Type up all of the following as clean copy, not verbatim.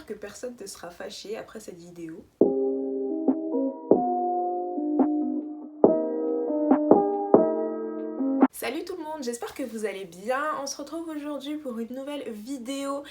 que personne ne sera fâché après cette vidéo. Salut tout le monde, j'espère que vous allez bien. On se retrouve aujourd'hui pour une nouvelle vidéo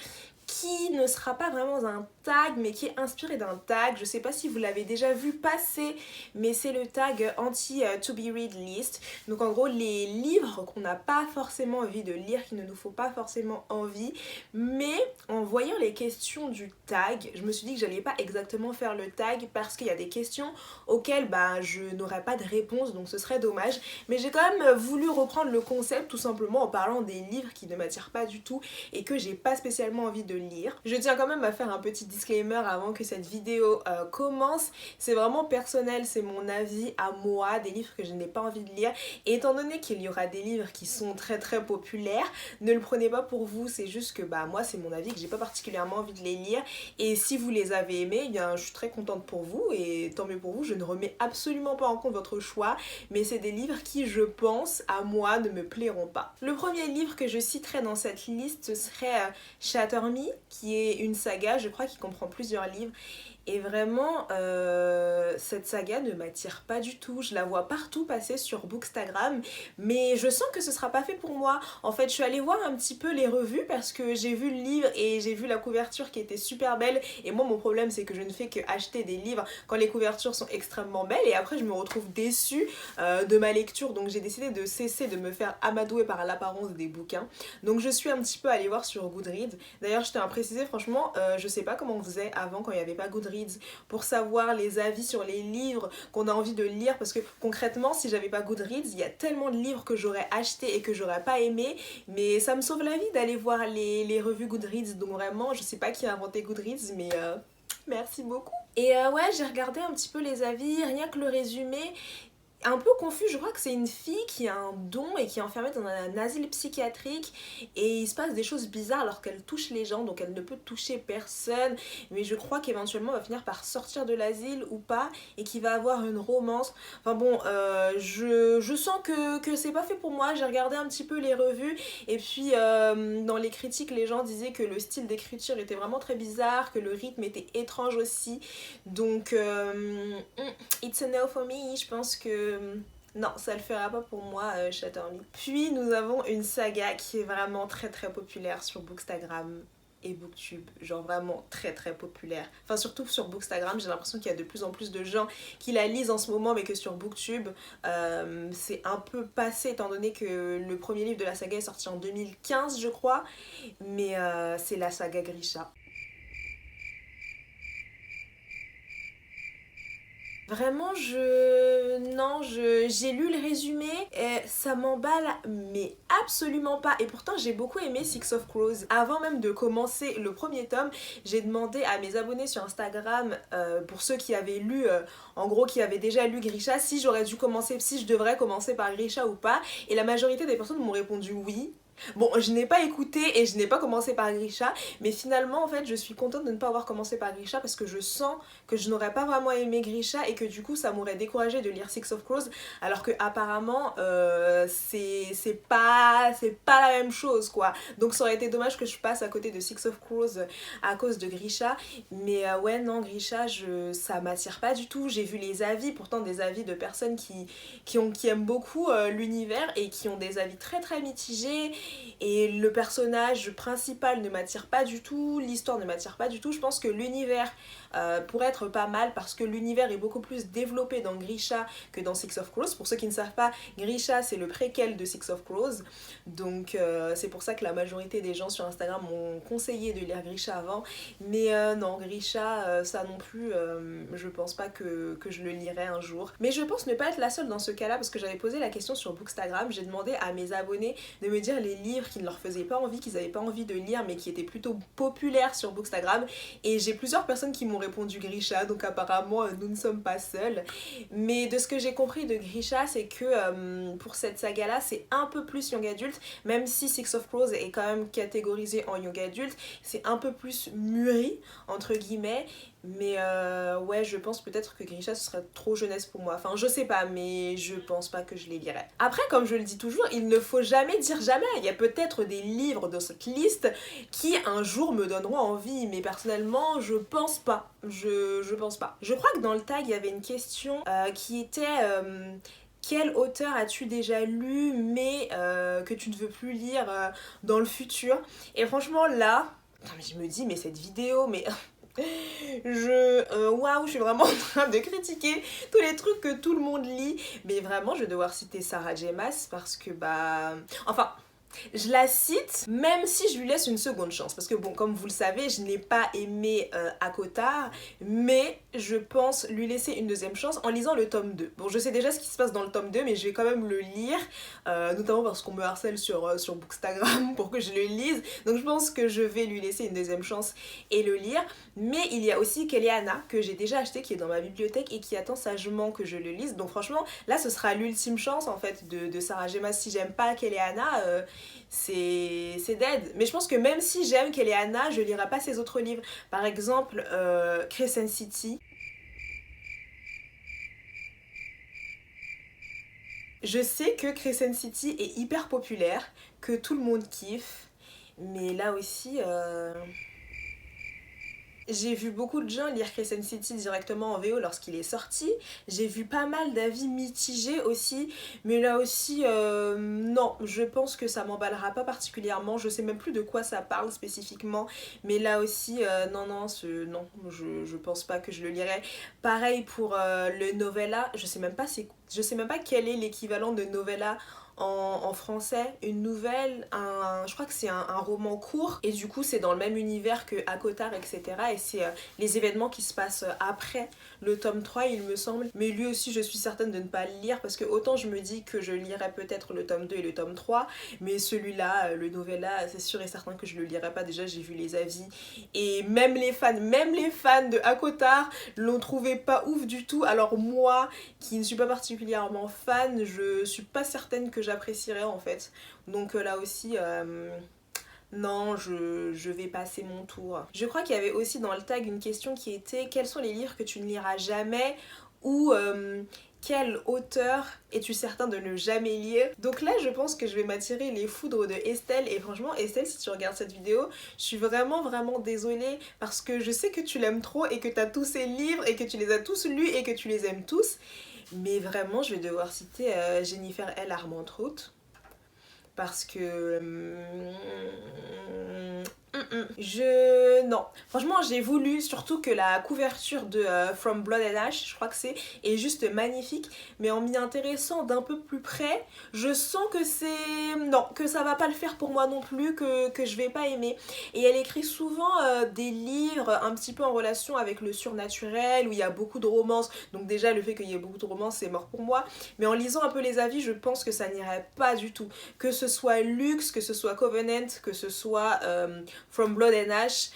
qui ne sera pas vraiment un tag mais qui est inspiré d'un tag. Je sais pas si vous l'avez déjà vu passer, mais c'est le tag anti-to be read list. Donc en gros les livres qu'on n'a pas forcément envie de lire, qui ne nous font pas forcément envie, mais en voyant les questions du tag, je me suis dit que j'allais pas exactement faire le tag parce qu'il y a des questions auxquelles je n'aurais pas de réponse, donc ce serait dommage. Mais j'ai quand même voulu reprendre le concept tout simplement en parlant des livres qui ne m'attirent pas du tout et que j'ai pas spécialement envie de lire. Je tiens quand même à faire un petit disclaimer avant que cette vidéo commence. C'est vraiment personnel, c'est mon avis à moi, des livres que je n'ai pas envie de lire. Et étant donné qu'il y aura des livres qui sont très populaires, ne le prenez pas pour vous, c'est juste que moi c'est mon avis, que j'ai pas particulièrement envie de les lire. Et si vous les avez aimés, eh bien je suis très contente pour vous et tant mieux pour vous, je ne remets absolument pas en compte votre choix, mais c'est des livres qui, je pense, à moi, ne me plairont pas. Le premier livre que je citerai dans cette liste, ce serait Shatter Me, qui est une saga, je crois, qui comprend plusieurs livres. Et vraiment, cette saga ne m'attire pas du tout. Je la vois partout passer sur Bookstagram, mais je sens que ce sera pas fait pour moi. En fait, je suis allée voir un petit peu les revues parce que j'ai vu le livre et j'ai vu la couverture qui était super belle. Et moi, mon problème, c'est que je ne fais que acheter des livres quand les couvertures sont extrêmement belles. Et après, je me retrouve déçue de ma lecture. Donc, j'ai décidé de cesser de me faire amadouer par l'apparence des bouquins. Donc, je suis un petit peu allée voir sur Goodreads. D'ailleurs, je tiens à préciser, franchement, je sais pas comment on faisait avant quand il n'y avait pas Goodreads pour savoir les avis sur les livres qu'on a envie de lire, parce que concrètement si j'avais pas Goodreads, il y a tellement de livres que j'aurais acheté et que j'aurais pas aimé, mais ça me sauve la vie d'aller voir les revues Goodreads. Donc vraiment je sais pas qui a inventé Goodreads, mais merci beaucoup. Et ouais, j'ai regardé un petit peu les avis, rien que le résumé un peu confus. Je crois que c'est une fille qui a un don et qui est enfermée dans un asile psychiatrique et il se passe des choses bizarres alors qu'elle touche les gens, donc elle ne peut toucher personne, mais je crois qu'éventuellement elle va finir par sortir de l'asile ou pas et qu'il va avoir une romance. Enfin bon, je sens que c'est pas fait pour moi. J'ai regardé un petit peu les revues et puis dans les critiques les gens disaient que le style d'écriture était vraiment très bizarre, que le rythme était étrange aussi, donc it's a no for me. Je pense que non, ça le fera pas pour moi, Shatter Me. Puis nous avons une saga qui est vraiment très populaire sur Bookstagram et Booktube, genre vraiment très populaire. Enfin surtout sur Bookstagram, j'ai l'impression qu'il y a de plus en plus de gens qui la lisent en ce moment, mais que sur Booktube c'est un peu passé étant donné que le premier livre de la saga est sorti en 2015 je crois, mais c'est la saga Grisha. Vraiment, j'ai lu le résumé et ça m'emballe, mais absolument pas. Et pourtant, j'ai beaucoup aimé Six of Crows. Avant même de commencer le premier tome, j'ai demandé à mes abonnés sur Instagram, pour ceux qui avaient lu, en gros, qui avaient déjà lu Grisha, si je devrais commencer par Grisha ou pas. Et la majorité des personnes m'ont répondu oui. Bon, je n'ai pas écouté et je n'ai pas commencé par Grisha, mais finalement en fait je suis contente de ne pas avoir commencé par Grisha parce que je sens que je n'aurais pas vraiment aimé Grisha et que du coup ça m'aurait découragée de lire Six of Crows, alors que apparemment c'est pas la même chose quoi. Donc ça aurait été dommage que je passe à côté de Six of Crows à cause de Grisha, mais ouais non, Grisha ça m'attire pas du tout. J'ai vu les avis, pourtant des avis de personnes qui aiment beaucoup l'univers et qui ont des avis très mitigés. Et le personnage principal ne m'attire pas du tout, l'histoire ne m'attire pas du tout. Je pense que l'univers pourrait être pas mal parce que l'univers est beaucoup plus développé dans Grisha que dans Six of Crows. Pour ceux qui ne savent pas, Grisha c'est le préquel de Six of Crows, donc c'est pour ça que la majorité des gens sur Instagram m'ont conseillé de lire Grisha avant, mais non, Grisha ça non plus, je pense pas que je le lirai un jour. Mais je pense ne pas être la seule dans ce cas là parce que j'avais posé la question sur Bookstagram, j'ai demandé à mes abonnés de me dire les livres qui ne leur faisaient pas envie, qu'ils n'avaient pas envie de lire mais qui étaient plutôt populaires sur Bookstagram, et j'ai plusieurs personnes qui m'ont répondu Grisha, donc apparemment nous ne sommes pas seuls. Mais de ce que j'ai compris de Grisha, c'est que pour cette saga là c'est un peu plus young adulte, même si Six of Crows est quand même catégorisé en young adulte, c'est un peu plus mûri entre guillemets, Mais ouais, je pense peut-être que Grisha ce serait trop jeunesse pour moi. Enfin, je sais pas, mais je pense pas que je les lirais. Après, comme je le dis toujours, il ne faut jamais dire jamais. Il y a peut-être des livres dans cette liste qui un jour me donneront envie, mais personnellement, je pense pas. Je pense pas. Je crois que dans le tag, il y avait une question qui était quel auteur as-tu déjà lu mais que tu ne veux plus lire dans le futur? Et franchement, là, je me dis, mais cette vidéo, mais waouh, je suis vraiment en train de critiquer tous les trucs que tout le monde lit. Mais vraiment, je vais devoir citer Sarah J. Maas parce que, bah. Enfin. Je la cite, même si je lui laisse une seconde chance. Parce que bon, comme vous le savez, je n'ai pas aimé Akotar, mais je pense lui laisser une deuxième chance en lisant le tome 2. Bon, je sais déjà ce qui se passe dans le tome 2, mais je vais quand même le lire, notamment parce qu'on me harcèle sur Bookstagram pour que je le lise. Donc je pense que je vais lui laisser une deuxième chance et le lire. Mais il y a aussi Keleana, que j'ai déjà acheté, qui est dans ma bibliothèque et qui attend sagement que je le lise. Donc franchement, là, ce sera l'ultime chance en fait de Sarah J. Maas. Si j'aime pas Keleana, c'est dead. Mais je pense que même si j'aime Keleana, je lirai pas ses autres livres. Par exemple, Crescent City. Je sais que Crescent City est hyper populaire, que tout le monde kiffe, mais là aussi, j'ai vu beaucoup de gens lire Crescent City directement en VO lorsqu'il est sorti. J'ai vu pas mal d'avis mitigés aussi. Mais là aussi, non, je pense que ça m'emballera pas particulièrement. Je sais même plus de quoi ça parle spécifiquement. Mais là aussi, non, je pense pas que je le lirai. Pareil pour le novella. Je sais même pas quel est l'équivalent de novella en français, une nouvelle, je crois que c'est un roman court et du coup c'est dans le même univers que Akotar, etc. Et c'est les événements qui se passent après le tome 3 il me semble, mais lui aussi je suis certaine de ne pas le lire parce que autant je me dis que je lirai peut-être le tome 2 et le tome 3, mais celui-là, le novella, c'est sûr et certain que je le lirai pas. Déjà j'ai vu les avis et même les fans de Akotar l'ont trouvé pas ouf du tout. Alors moi qui ne suis pas particulièrement fan, je suis pas certaine que j'apprécierais en fait. Donc là aussi, non, je vais passer mon tour. Je crois qu'il y avait aussi dans le tag une question qui était quels sont les livres que tu ne liras jamais ou quel auteur es-tu certain de ne jamais lire? Donc là je pense que je vais m'attirer les foudres de Estelle et franchement Estelle, si tu regardes cette vidéo, je suis vraiment désolée parce que je sais que tu l'aimes trop et que tu as tous ses livres et que tu les as tous lus et que tu les aimes tous. Mais vraiment, je vais devoir citer Jennifer L. Armentrout parce que non, franchement j'ai voulu, surtout que la couverture de From Blood and Ash, je crois que c'est, est juste magnifique, mais en m'y intéressant d'un peu plus près, je sens que non, que ça va pas le faire pour moi non plus, que je vais pas aimer. Et elle écrit souvent des livres un petit peu en relation avec le surnaturel, où il y a beaucoup de romances, donc déjà le fait qu'il y ait beaucoup de romances c'est mort pour moi, mais en lisant un peu les avis je pense que ça n'irait pas du tout, que ce soit Lux, que ce soit Covenant, que ce soit From Blood and Ash,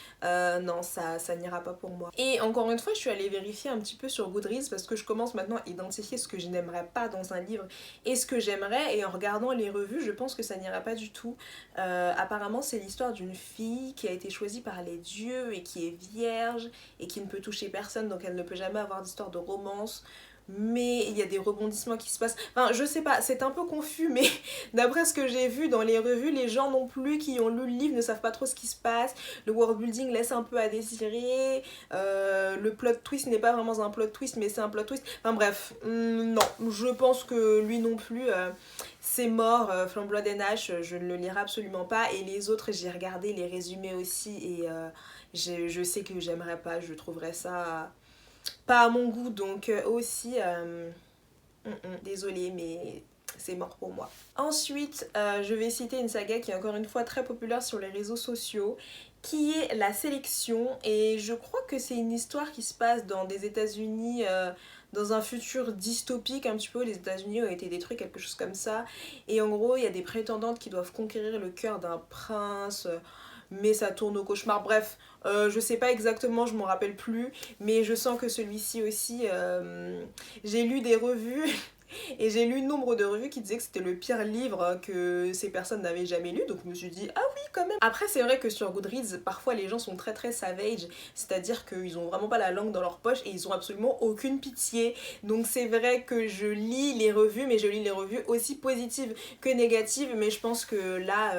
non, ça n'ira pas pour moi. Et encore une fois, je suis allée vérifier un petit peu sur Goodreads parce que je commence maintenant à identifier ce que je n'aimerais pas dans un livre et ce que j'aimerais. Et en regardant les revues, je pense que ça n'ira pas du tout. Apparemment, c'est l'histoire d'une fille qui a été choisie par les dieux et qui est vierge et qui ne peut toucher personne, donc elle ne peut jamais avoir d'histoire de romance. Mais il y a des rebondissements qui se passent. Enfin, je sais pas, c'est un peu confus, mais d'après ce que j'ai vu dans les revues, les gens non plus qui ont lu le livre ne savent pas trop ce qui se passe. Le world building laisse un peu à désirer. Le plot twist n'est pas vraiment un plot twist, mais c'est un plot twist. Enfin bref, non, je pense que lui non plus, c'est mort. From Blood and Ash, je ne le lirai absolument pas. Et les autres, j'ai regardé les résumés aussi et je sais que j'aimerais pas, je trouverais ça pas à mon goût, donc aussi désolée mais c'est mort pour moi. Ensuite je vais citer une saga qui est encore une fois très populaire sur les réseaux sociaux, qui est La Sélection, et je crois que c'est une histoire qui se passe dans des États-Unis dans un futur dystopique un petit peu. Les États-Unis ont été détruits, quelque chose comme ça, et en gros il y a des prétendantes qui doivent conquérir le cœur d'un prince, mais ça tourne au cauchemar. Bref, je sais pas exactement, je m'en rappelle plus, mais je sens que celui-ci aussi, j'ai lu des revues Et j'ai lu nombre de revues qui disaient que c'était le pire livre que ces personnes n'avaient jamais lu, donc je me suis dit ah oui quand même. Après c'est vrai que sur Goodreads parfois les gens sont très très savage, c'est-à-dire qu'ils ont vraiment pas la langue dans leur poche et ils ont absolument aucune pitié. Donc c'est vrai que je lis les revues, mais je lis les revues aussi positives que négatives, mais je pense que là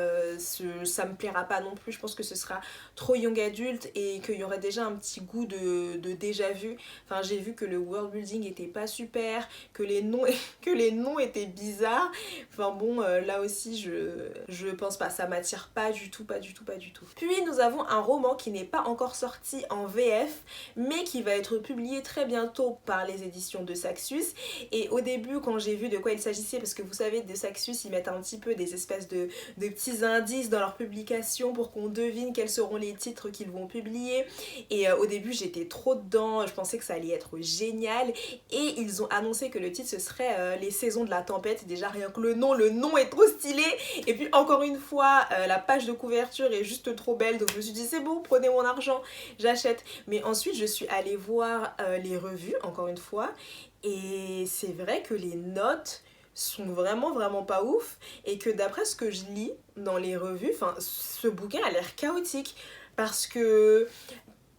ça me plaira pas non plus. Je pense que ce sera trop young adulte et qu'il y aurait déjà un petit goût de déjà vu. Enfin j'ai vu que le world building était pas super, que les noms étaient bizarres. Enfin bon, là aussi je pense pas, ça m'attire pas du tout, pas du tout, pas du tout. Puis nous avons un roman qui n'est pas encore sorti en VF, mais qui va être publié très bientôt par les éditions de Saxus. Et au début quand j'ai vu de quoi il s'agissait, parce que vous savez de Saxus ils mettent un petit peu des espèces de petits indices dans leurs publications pour qu'on devine quels seront les titres qu'ils vont publier. Et au début j'étais trop dedans, je pensais que ça allait être génial. Et ils ont annoncé que le titre ce serait Les Saisons de la Tempête. Déjà rien que le nom est trop stylé. Et puis encore une fois la page de couverture est juste trop belle, donc je me suis dit c'est bon, prenez mon argent, j'achète. Mais ensuite je suis allée voir les revues encore une fois, et c'est vrai que les notes sont vraiment pas ouf, et que d'après ce que je lis dans les revues, enfin ce bouquin a l'air chaotique parce que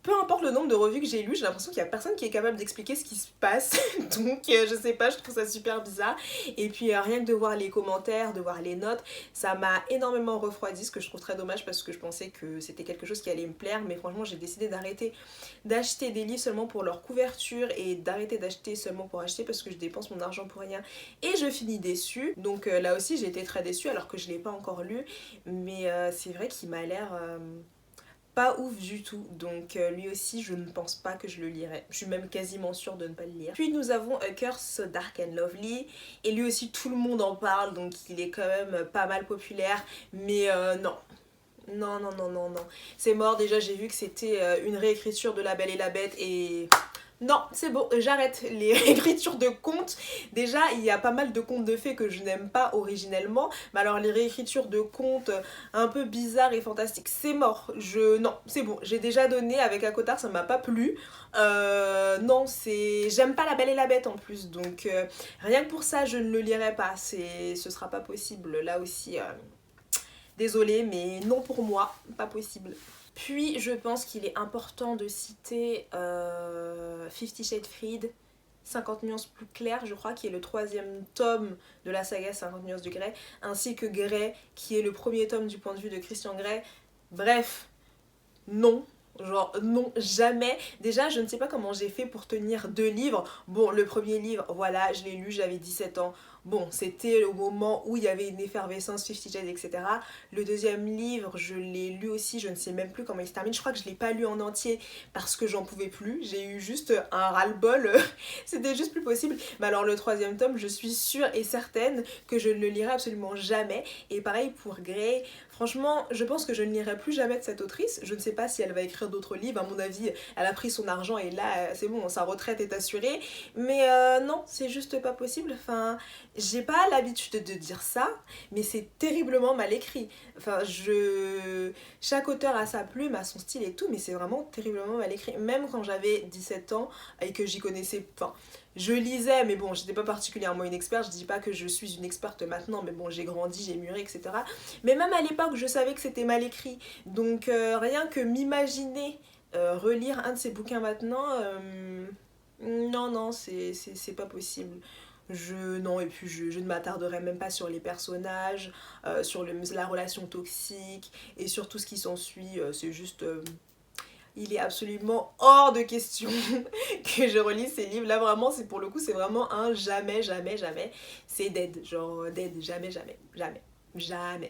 peu importe le nombre de revues que j'ai lues, j'ai l'impression qu'il n'y a personne qui est capable d'expliquer ce qui se passe. Donc je sais pas, je trouve ça super bizarre. Et puis rien que de voir les commentaires, de voir les notes, ça m'a énormément refroidi, ce que je trouve très dommage parce que je pensais que c'était quelque chose qui allait me plaire. Mais franchement j'ai décidé d'arrêter d'acheter des livres seulement pour leur couverture et d'arrêter d'acheter seulement pour acheter, parce que je dépense mon argent pour rien et je finis déçue. Donc là aussi j'ai été très déçue alors que je l'ai pas encore lu. Mais c'est vrai qu'il m'a l'air pas ouf du tout, donc lui aussi je ne pense pas que je le lirai. Je suis même quasiment sûre de ne pas le lire. Puis nous avons A Curse So Dark and Lovely, et lui aussi tout le monde en parle, donc il est quand même pas mal populaire, mais non. Non. C'est mort, déjà j'ai vu que c'était une réécriture de La Belle et la Bête et... Non, c'est bon, j'arrête les réécritures de contes. Déjà, il y a pas mal de contes de fées que je n'aime pas originellement. Mais alors les réécritures de contes un peu bizarres et fantastiques, c'est mort. Non, c'est bon, j'ai déjà donné avec Akotar, ça m'a pas plu. Non, j'aime pas La Belle et la Bête en plus. Donc rien que pour ça, je ne le lirai pas. Ce sera pas possible. Là aussi, désolée, mais non pour moi, pas possible. Puis je pense qu'il est important de citer Fifty Shades Freed, 50 nuances plus claires, je crois, qui est le 3e tome de la saga 50 nuances de Grey, ainsi que Grey, qui est le 1er tome du point de vue de Christian Grey. Bref, non. Genre non, jamais. Déjà je ne sais pas comment j'ai fait pour tenir 2 livres. Bon, le premier livre, voilà, je l'ai lu, j'avais 17 ans. Bon, c'était au moment où il y avait une effervescence, 50 Shades, etc. Le deuxième livre, je l'ai lu aussi, je ne sais même plus comment il se termine. Je crois que je ne l'ai pas lu en entier parce que j'en pouvais plus. J'ai eu juste un ras-le-bol, c'était juste plus possible. Mais alors le 3e tome, je suis sûre et certaine que je ne le lirai absolument jamais. Et pareil pour Grey. Franchement, je pense que je ne lirai plus jamais de cette autrice. Je ne sais pas si elle va écrire d'autres livres. À mon avis, elle a pris son argent et là, c'est bon, sa retraite est assurée. Mais non, c'est juste pas possible. Enfin, j'ai pas l'habitude de dire ça, mais c'est terriblement mal écrit. Enfin, chaque auteur a sa plume, a son style et tout, mais c'est vraiment terriblement mal écrit. Même quand j'avais 17 ans et que j'y connaissais... Enfin, je lisais, mais bon, j'étais pas particulièrement une experte. Je dis pas que je suis une experte maintenant, mais bon, j'ai grandi, j'ai mûri, etc. Mais même à l'époque, je savais que c'était mal écrit. Donc, rien que m'imaginer relire un de ces bouquins maintenant, non, c'est pas possible. Non, et puis je ne m'attarderai même pas sur les personnages, sur la relation toxique et sur tout ce qui s'ensuit. C'est juste... il est absolument hors de question que je relise ces livres. Là, vraiment, pour le coup, c'est vraiment un jamais. C'est dead, genre dead, jamais.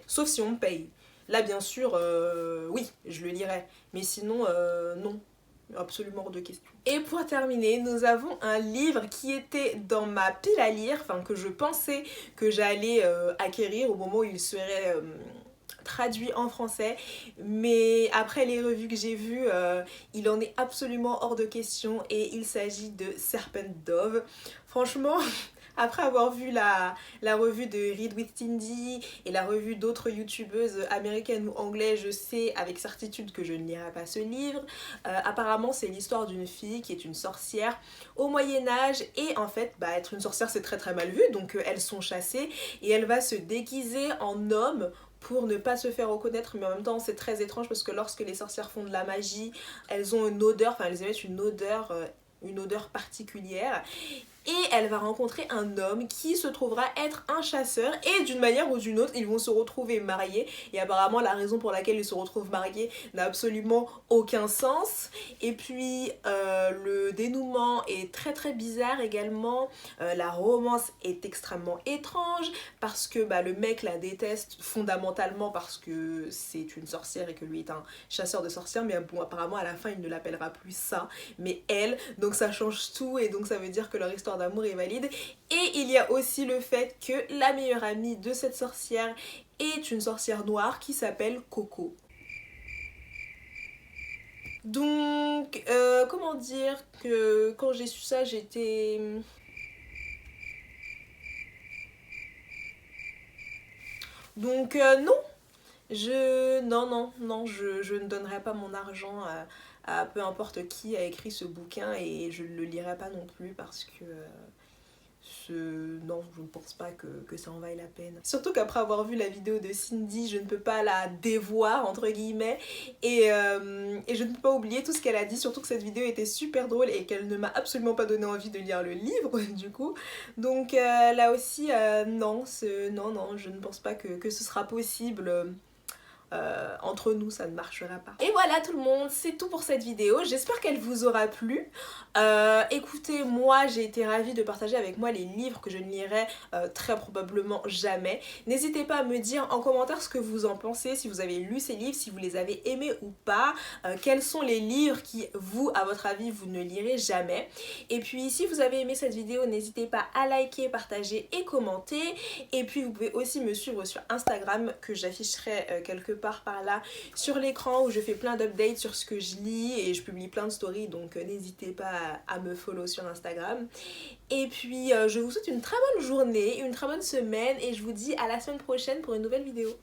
Sauf si on me paye. Là, bien sûr, oui, je le lirai. Mais sinon, non. Absolument hors de question. Et pour terminer, nous avons un livre qui était dans ma pile à lire, enfin que je pensais que j'allais acquérir au moment où il serait traduit en français, mais après les revues que j'ai vues, il en est absolument hors de question et il s'agit de Serpent Dove. Franchement, Après avoir vu la revue de Read with Cindy et la revue d'autres youtubeuses américaines ou anglaises, je sais avec certitude que je ne lirai pas ce livre. Apparemment c'est l'histoire d'une fille qui est une sorcière au Moyen-Âge et en fait être une sorcière c'est très très mal vu, donc elles sont chassées et elle va se déguiser en homme pour ne pas se faire reconnaître, mais en même temps c'est très étrange parce que lorsque les sorcières font de la magie, elles ont une odeur, enfin elles émettent une odeur particulière. Et elle va rencontrer un homme qui se trouvera être un chasseur et d'une manière ou d'une autre ils vont se retrouver mariés et apparemment la raison pour laquelle ils se retrouvent mariés n'a absolument aucun sens. Et puis le dénouement est très très bizarre également. La romance est extrêmement étrange parce que le mec la déteste fondamentalement parce que c'est une sorcière et que lui est un chasseur de sorcières, mais bon apparemment à la fin il ne l'appellera plus ça mais elle, donc ça change tout et donc ça veut dire que leur histoire d'amour est valide. Et il y a aussi le fait que la meilleure amie de cette sorcière est une sorcière noire qui s'appelle Coco. Donc comment dire que quand j'ai su ça j'étais... Donc non, je ne donnerai pas mon argent à peu importe qui a écrit ce bouquin et je ne le lirai pas non plus parce que non, je ne pense pas que ça en vaille la peine. Surtout qu'après avoir vu la vidéo de Cindy, je ne peux pas la dévoir entre guillemets et je ne peux pas oublier tout ce qu'elle a dit, surtout que cette vidéo était super drôle et qu'elle ne m'a absolument pas donné envie de lire le livre du coup. Donc là aussi, non, non, je ne pense pas que ce sera possible. Entre nous ça ne marchera pas. Et voilà tout le monde, c'est tout pour cette vidéo, j'espère qu'elle vous aura plu. Écoutez, moi j'ai été ravie de partager avec moi les livres que je ne lirai très probablement jamais. N'hésitez pas à me dire en commentaire ce que vous en pensez, si vous avez lu ces livres, si vous les avez aimés ou pas, quels sont les livres qui vous, à votre avis, vous ne lirez jamais. Et puis si vous avez aimé cette vidéo, n'hésitez pas à liker, partager et commenter. Et puis vous pouvez aussi me suivre sur Instagram que j'afficherai quelque part par là sur l'écran où je fais plein d'updates sur ce que je lis et je publie plein de stories, donc n'hésitez pas à me follow sur Instagram. Et puis je vous souhaite une très bonne journée, une très bonne semaine et je vous dis à la semaine prochaine pour une nouvelle vidéo.